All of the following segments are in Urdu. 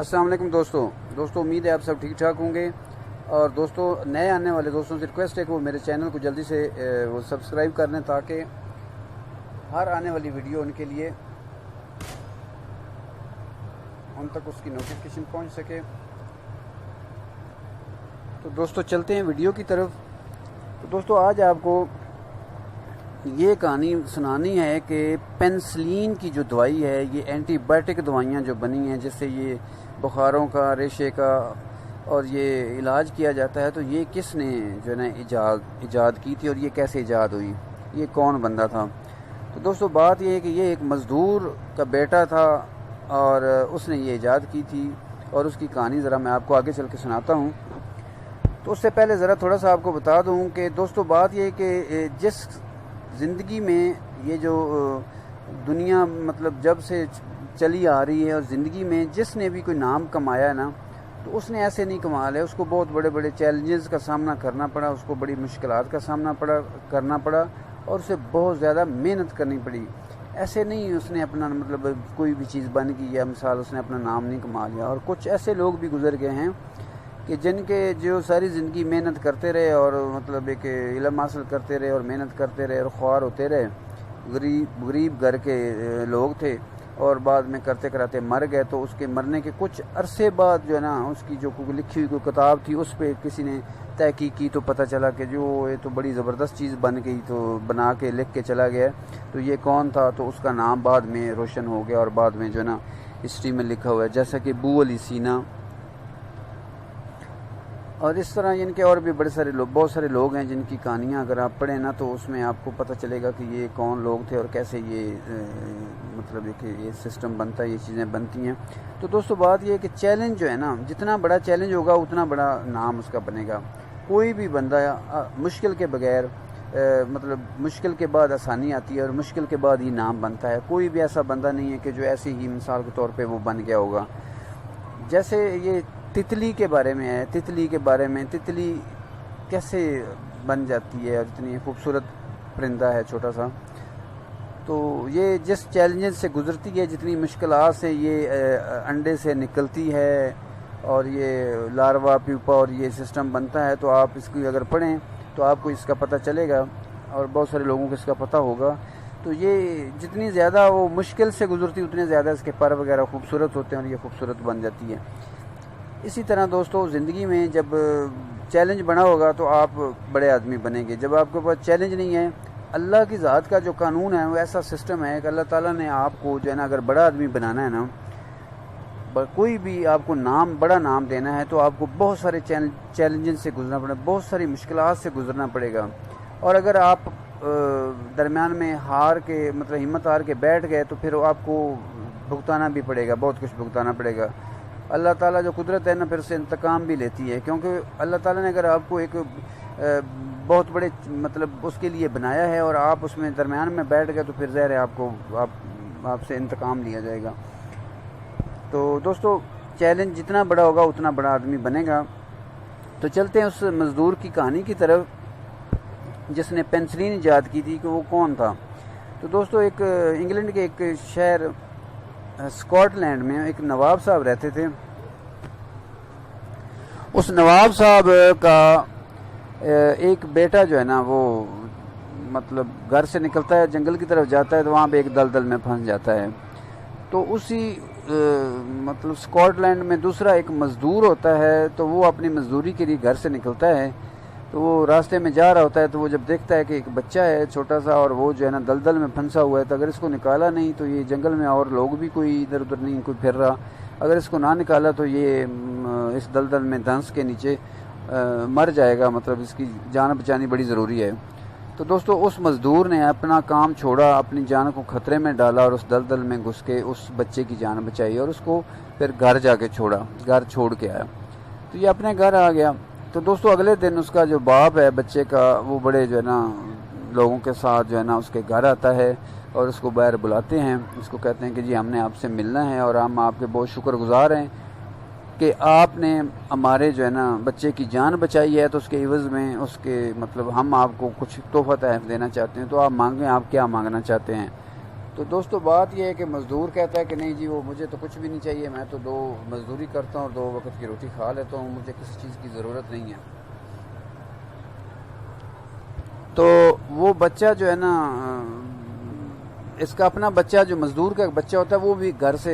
السلام علیکم دوستوں امید ہے آپ سب ٹھیک ٹھاک ہوں گے۔ اور دوستوں نئے آنے والے دوستوں سے ریکویسٹ ہے کہ وہ میرے چینل کو جلدی سے وہ سبسکرائب کر لیں تاکہ ہر آنے والی ویڈیو ان کے لیے ان تک اس کی نوٹیفیکیشن پہنچ سکے۔ تو دوستوں چلتے ہیں ویڈیو کی طرف۔ تو دوستوں آج آپ کو یہ کہانی سنانی ہے کہ پینسلین کی جو دوائی ہے، یہ اینٹی بائیوٹک دوائیاں جو بنی ہیں جس سے یہ بخاروں کا، ریشے کا اور یہ علاج کیا جاتا ہے، تو یہ کس نے جو ہے نا ایجاد کی تھی اور یہ کیسے ایجاد ہوئی، یہ کون بندہ تھا؟ تو دوستوں بات یہ ہے کہ یہ ایک مزدور کا بیٹا تھا اور اس نے یہ ایجاد کی تھی، اور اس کی کہانی ذرا میں آپ کو آگے چل کے سناتا ہوں۔ تو اس سے پہلے ذرا تھوڑا سا آپ کو بتا دوں کہ دوستوں بات یہ ہے کہ جس زندگی میں یہ جو دنیا مطلب جب سے چلی آ رہی ہے، اور زندگی میں جس نے بھی کوئی نام کمایا ہے نا، تو اس نے ایسے نہیں کما لیا، اس کو بہت بڑے بڑے چیلنجز کا سامنا کرنا پڑا، اس کو بڑی مشکلات کا سامنا کرنا پڑا اور اسے بہت زیادہ محنت کرنی پڑی۔ ایسے نہیں اس نے اپنا مطلب کوئی بھی چیز بن گئی یا مثال اس نے اپنا نام نہیں کما لیا۔ اور کچھ ایسے لوگ بھی گزر گئے ہیں کہ جن کے جو ساری زندگی محنت کرتے رہے اور مطلب ایک علم حاصل کرتے رہے اور محنت کرتے رہے اور خوار ہوتے رہے، غریب گھر کے لوگ تھے اور بعد میں کرتے کراتے مر گئے۔ تو اس کے مرنے کے کچھ عرصے بعد جو ہے نا اس کی جو لکھی ہوئی کوئی کتاب تھی، اس پہ کسی نے تحقیق کی تو پتہ چلا کہ جو یہ تو بڑی زبردست چیز بن گئی، تو بنا کے لکھ کے چلا گیا، تو یہ کون تھا؟ تو اس کا نام بعد میں روشن ہو گیا اور بعد میں جو ہے نا ہسٹری میں لکھا ہوا ہے، جیسا کہ ابو علی سینا۔ اور اس طرح ان کے اور بھی بہت سارے لوگ ہیں جن کی کہانیاں اگر آپ پڑھیں نا تو اس میں آپ کو پتہ چلے گا کہ یہ کون لوگ تھے اور کیسے یہ مطلب کہ یہ سسٹم بنتا ہے، یہ چیزیں بنتی ہیں۔ تو دوستو بات یہ ہے کہ چیلنج جو ہے نا، جتنا بڑا چیلنج ہوگا اتنا بڑا نام اس کا بنے گا۔ کوئی بھی بندہ مشکل کے بغیر مطلب مشکل کے بعد آسانی آتی ہے اور مشکل کے بعد ہی نام بنتا ہے۔ کوئی بھی ایسا بندہ نہیں ہے کہ جو ایسے ہی مثال کے طور پہ وہ بن گیا ہوگا۔ جیسے یہ تتلی کے بارے میں ہے، تتلی کیسے بن جاتی ہے اور اتنی خوبصورت پرندہ ہے چھوٹا سا، تو یہ جس چیلنجز سے گزرتی ہے، جتنی مشکلات سے یہ انڈے سے نکلتی ہے اور یہ لاروا پیوپا اور یہ سسٹم بنتا ہے، تو آپ اس کی اگر پڑھیں تو آپ کو اس کا پتہ چلے گا اور بہت سارے لوگوں کو اس کا پتہ ہوگا۔ تو یہ جتنی زیادہ وہ مشکل سے گزرتی اتنے زیادہ اس کے پر وغیرہ خوبصورت ہوتے ہیں اور یہ خوبصورت بن جاتی ہے۔ اسی طرح دوستو زندگی میں جب چیلنج بنا ہوگا تو آپ بڑے آدمی بنیں گے۔ جب آپ کے پاس چیلنج نہیں ہے، اللہ کی ذات کا جو قانون ہے وہ ایسا سسٹم ہے کہ اللہ تعالیٰ نے آپ کو جو ہے نا اگر بڑا آدمی بنانا ہے نا، کوئی بھی آپ کو بڑا نام دینا ہے، تو آپ کو بہت سارے چیلنجز سے گزرنا پڑے گا، بہت ساری مشکلات سے گزرنا پڑے گا۔ اور اگر آپ درمیان میں ہمت ہار کے بیٹھ گئے تو پھر آپ کو بھگتانا بھی پڑے گا، بہت کچھ بھگتانا پڑے گا۔ اللہ تعالیٰ جو قدرت ہے نا پھر سے انتقام بھی لیتی ہے، کیونکہ اللہ تعالیٰ نے اگر آپ کو ایک بہت بڑے مطلب اس کے لیے بنایا ہے اور آپ اس میں درمیان میں بیٹھ گئے تو پھر ظاہر ہے آپ سے انتقام لیا جائے گا۔ تو دوستو چیلنج جتنا بڑا ہوگا اتنا بڑا آدمی بنے گا۔ تو چلتے ہیں اس مزدور کی کہانی کی طرف جس نے پینسلین ایجاد کی تھی، کہ وہ کون تھا؟ تو دوستو ایک انگلینڈ کے ایک شہر اسکاٹ لینڈ میں ایک نواب صاحب رہتے تھے۔ اس نواب صاحب کا ایک بیٹا جو ہے نا وہ مطلب گھر سے نکلتا ہے، جنگل کی طرف جاتا ہے، تو وہاں پہ ایک دلدل میں پھنس جاتا ہے۔ تو اسی مطلب اسکاٹ لینڈ میں دوسرا ایک مزدور ہوتا ہے، تو وہ اپنی مزدوری کے لیے گھر سے نکلتا ہے، تو وہ راستے میں جا رہا ہوتا ہے، تو وہ جب دیکھتا ہے کہ ایک بچہ ہے چھوٹا سا اور وہ جو ہے نا دلدل میں پھنسا ہوا ہے، تو اگر اس کو نکالا نہیں تو یہ جنگل میں اور لوگ بھی کوئی ادھر ادھر نہیں کوئی پھر رہا، اگر اس کو نہ نکالا تو یہ اس دلدل میں دھنس کے نیچے مر جائے گا، مطلب اس کی جان بچانی بڑی ضروری ہے۔ تو دوستو اس مزدور نے اپنا کام چھوڑا، اپنی جان کو خطرے میں ڈالا اور اس دلدل میں گھس کے اس بچے کی جان بچائی اور اس کو پھر گھر جا کے گھر چھوڑ کے آیا۔ تو یہ اپنے گھر آ گیا۔ تو دوستو اگلے دن اس کا جو باپ ہے بچے کا، وہ بڑے جو ہے نا لوگوں کے ساتھ جو ہے نا اس کے گھر آتا ہے اور اس کو باہر بلاتے ہیں، اس کو کہتے ہیں کہ جی ہم نے آپ سے ملنا ہے اور ہم آپ کے بہت شکر گزار ہیں کہ آپ نے ہمارے جو ہے نا بچے کی جان بچائی ہے، تو اس کے عوض میں اس کے مطلب ہم آپ کو کچھ تحفہ تحائف دینا چاہتے ہیں، تو آپ مانگیں، آپ کیا مانگنا چاہتے ہیں؟ تو دوستو بات یہ ہے کہ مزدور کہتا ہے کہ نہیں جی وہ مجھے تو کچھ بھی نہیں چاہیے، میں تو 2 مزدوری کرتا ہوں اور 2 وقت کی روٹی کھا لیتا ہوں، مجھے کسی چیز کی ضرورت نہیں ہے۔ تو وہ بچہ جو ہے نا، اس کا اپنا بچہ جو مزدور کا بچہ ہوتا ہے وہ بھی گھر سے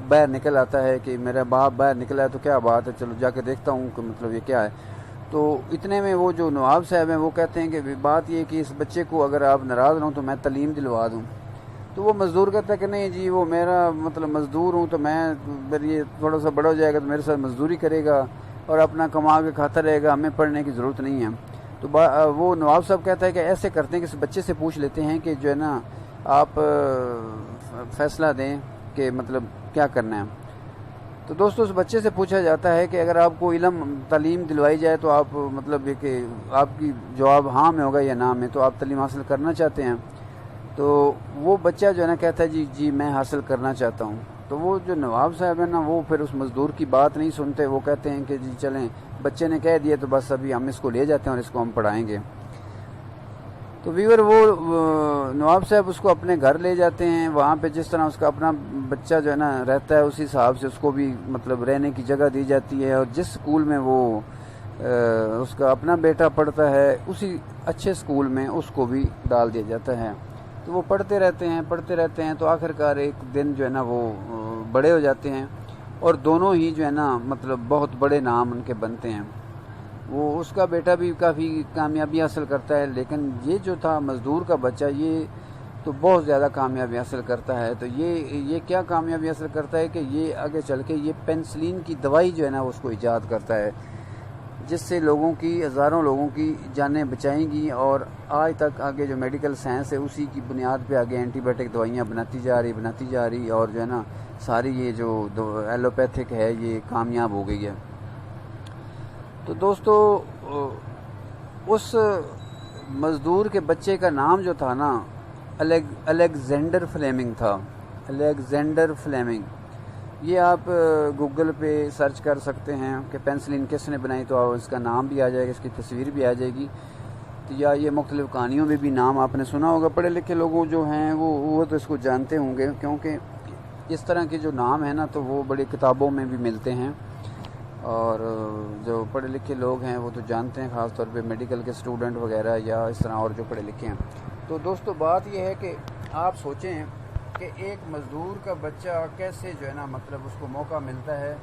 باہر نکل آتا ہے کہ میرا باپ باہر نکلا ہے تو کیا بات ہے، چلو جا کے دیکھتا ہوں کہ مطلب یہ کیا ہے۔ تو اتنے میں وہ جو نواب صاحب ہیں وہ کہتے ہیں کہ بات یہ کہ اس بچے کو اگر آپ ناراض نہ ہوں تو میں تعلیم دلوا دوں۔ تو وہ مزدور کہتا ہے کہ نہیں جی وہ میرا مطلب مزدور ہوں تو میں یہ تھوڑا سا بڑا ہو جائے گا تو میرے ساتھ مزدوری کرے گا اور اپنا کما کے کھاتا رہے گا، ہمیں پڑھنے کی ضرورت نہیں ہے۔ تو وہ نواب صاحب کہتا ہے کہ ایسے کرتے ہیں کہ اس بچے سے پوچھ لیتے ہیں کہ جو ہے نا آپ فیصلہ دیں کہ مطلب کیا کرنا ہے۔ تو دوستو اس بچے سے پوچھا جاتا ہے کہ اگر آپ کو علم تعلیم دلوائی جائے تو آپ مطلب یہ کہ آپ کی جواب ہاں میں ہوگا یا نہ میں، تو آپ تعلیم حاصل کرنا چاہتے ہیں؟ تو وہ بچہ جو ہے نا کہتا ہے جی میں حاصل کرنا چاہتا ہوں۔ تو وہ جو نواب صاحب ہیں نا وہ پھر اس مزدور کی بات نہیں سنتے، وہ کہتے ہیں کہ جی چلیں بچے نے کہہ دیا تو بس ابھی ہم اس کو لے جاتے ہیں اور اس کو ہم پڑھائیں گے۔ تو ویور وہ نواب صاحب اس کو اپنے گھر لے جاتے ہیں، وہاں پہ جس طرح اس کا اپنا بچہ جو ہے نا رہتا ہے اسی حساب سے اس کو بھی مطلب رہنے کی جگہ دی جاتی ہے، اور جس سکول میں وہ اس کا اپنا بیٹا پڑھتا ہے اسی اچھے سکول میں اس کو بھی ڈال دیا جاتا ہے۔ تو وہ پڑھتے رہتے ہیں تو آخرکار ایک دن جو ہے نا وہ بڑے ہو جاتے ہیں اور دونوں ہی جو ہے نا مطلب بہت بڑے نام ان کے بنتے ہیں۔ وہ اس کا بیٹا بھی کافی کامیابی حاصل کرتا ہے، لیکن یہ جو تھا مزدور کا بچہ یہ تو بہت زیادہ کامیابی حاصل کرتا ہے۔ تو یہ کیا کامیابی حاصل کرتا ہے کہ یہ آگے چل کے یہ پینسلین کی دوائی جو ہے نا اس کو ایجاد کرتا ہے، جس سے ہزاروں لوگوں کی جانیں بچائیں گی، اور آج تک آگے جو میڈیکل سائنس ہے اسی کی بنیاد پہ آگے اینٹی بائیوٹک دوائیاں بناتی جا رہی اور جو ہے نا ساری یہ جو ایلوپیتھک ہے یہ کامیاب ہو گئی ہے۔ تو دوستو اس مزدور کے بچے کا نام جو تھا نا الیگزینڈر فلیمنگ تھا، الیگزینڈر فلیمنگ۔ یہ آپ گوگل پہ سرچ کر سکتے ہیں کہ پینسلین کس نے بنائی، تو اس کا نام بھی آ جائے گا، اس کی تصویر بھی آ جائے گی۔ تو یا یہ مختلف کہانیوں میں بھی نام آپ نے سنا ہوگا، پڑھے لکھے لوگوں جو ہیں وہ تو اس کو جانتے ہوں گے، کیونکہ اس طرح کے جو نام ہیں نا تو وہ بڑی کتابوں میں بھی ملتے ہیں، اور جو پڑھے لکھے لوگ ہیں وہ تو جانتے ہیں، خاص طور پہ میڈیکل کے سٹوڈنٹ وغیرہ یا اس طرح اور جو پڑھے لکھے ہیں۔ تو دوستو بات یہ ہے کہ آپ سوچیں کہ ایک مزدور کا بچہ کیسے جو ہے نا مطلب اس کو موقع ملتا ہے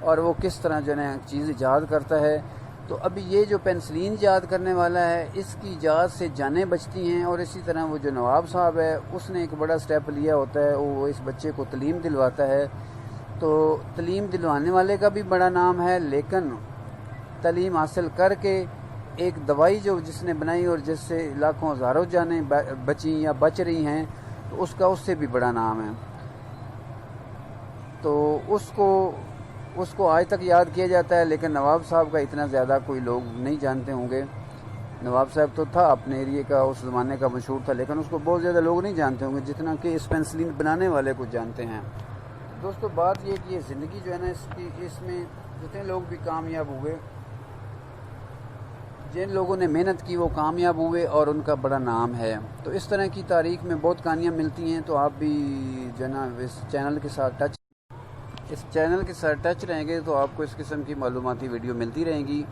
اور وہ کس طرح جو ہے نا چیز ایجاد کرتا ہے۔ تو ابھی یہ جو پینسلین ایجاد کرنے والا ہے اس کی ایجاد سے جانیں بچتی ہیں، اور اسی طرح وہ جو نواب صاحب ہے اس نے ایک بڑا سٹیپ لیا ہوتا ہے، وہ اس بچے کو تعلیم دلواتا ہے۔ تو تعلیم دلوانے والے کا بھی بڑا نام ہے، لیکن تعلیم حاصل کر کے ایک دوائی جس نے بنائی اور جس سے لاکھوں ہزاروں جانیں بچیں یا بچ رہی ہیں، تو اس سے بھی بڑا نام ہے۔ تو اس کو آج تک یاد کیا جاتا ہے، لیکن نواب صاحب کا اتنا زیادہ کوئی لوگ نہیں جانتے ہوں گے۔ نواب صاحب تو تھا اپنے ایریے کا، اس زمانے کا مشہور تھا، لیکن اس کو بہت زیادہ لوگ نہیں جانتے ہوں گے جتنا کہ اس پینسلین بنانے والے کو جانتے ہیں۔ دوستو بات یہ کہ یہ زندگی جو ہے نا اس میں جتنے لوگ بھی کامیاب ہوئے، جن لوگوں نے محنت کی وہ کامیاب ہوئے اور ان کا بڑا نام ہے۔ تو اس طرح کی تاریخ میں بہت کہانیاں ملتی ہیں، تو آپ بھی جو ہے نا اس چینل کے ساتھ ٹچ رہیں گے تو آپ کو اس قسم کی معلوماتی ویڈیو ملتی رہیں گی۔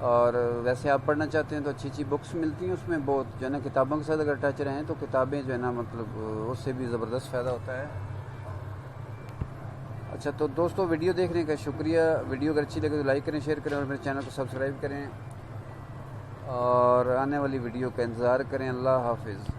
اور ویسے آپ پڑھنا چاہتے ہیں تو اچھی بکس ملتی ہیں، اس میں بہت جو ہے نا کتابوں کے ساتھ اگر ٹچ رہیں تو کتابیں جو ہے نا مطلب اس سے بھی زبردست فائدہ ہوتا ہے۔ اچھا تو دوستو ویڈیو دیکھنے کا شکریہ، ویڈیو اگر اچھی لگے تو لائک کریں، شیئر کریں اور میرے چینل کو سبسکرائب کریں، اور آنے والی ویڈیو کا انتظار کریں۔ اللہ حافظ۔